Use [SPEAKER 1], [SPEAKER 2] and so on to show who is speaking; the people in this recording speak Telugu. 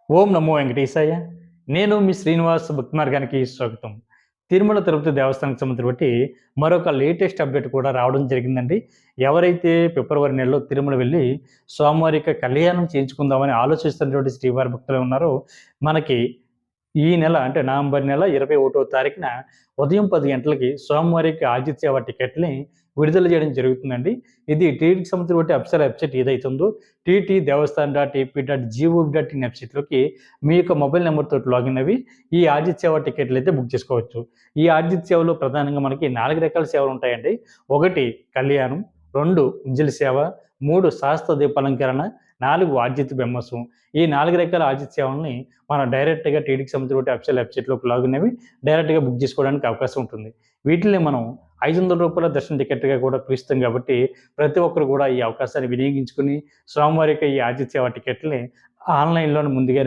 [SPEAKER 1] ఓం నమో వెంకటేశాయ. నేను మీ శ్రీనివాస్ భక్తి మార్గానికి స్వాగతం. తిరుమల తిరుపతి దేవస్థానానికి సంబంధించి బట్టి మరొక లేటెస్ట్ అప్డేట్ కూడా రావడం జరిగిందండి. ఎవరైతే ఫిబ్రవరి నెలలో తిరుమల వెళ్ళి స్వామివారి యొక్క కళ్యాణం చేయించుకుందామని ఆలోచిస్తున్నటువంటి శ్రీవారి భక్తులు ఉన్నారో, మనకి ఈ నెల అంటే నవంబర్ నెల 21వ తారీఖున ఉదయం 10 గంటలకి స్వామివారికి ఆదిత్య సేవ టికెట్‌ని విడుదల చేయడం జరుగుతుందండి. ఇది టీటీడీకి సంబంధించిన అఫీషియల్ వెబ్‌సైట్ ఏదైతే ఉందో TT Devasthan dot AP dot GOV dot in వెబ్‌సైట్‌లోకి మీ యొక్క మొబైల్ నంబర్‌తోటి లాగిన్ అవ్వి ఈ ఆదిత్య సేవ టికెట్‌లయితే బుక్ చేసుకోవచ్చు. ఈ ఆదిత్య సేవలో ప్రధానంగా మనకి 4 రకాల సేవలు ఉంటాయండి. 1 కళ్యాణం, 2 ఉంజలి సేవ, 3 శాస్త్ర దీపాలంకరణ, 4 ఆర్జిత బ్రహ్మోత్సవం. ఈ 4 రకాల ఆర్జిత సేవల్ని మనం డైరెక్ట్‌గా టీటీడీకి సంబంధించిన అఫీషియల్ వెబ్‌సైట్‌లోకి లాగిన్ అవ్వి డైరెక్ట్‌గా బుక్ చేసుకోవడానికి అవకాశం ఉంటుంది. వీటిల్ని మనం రూ. 500 దర్శన టికెట్‌గా కూడా పిలుస్తాం కాబట్టి, ప్రతి ఒక్కరు కూడా ఈ అవకాశాన్ని వినియోగించుకొని స్వామివారి యొక్క ఈ ఆర్జిత సేవ టికెట్‌లని ఆన్‌లైన్‌లోనే ముందుగానే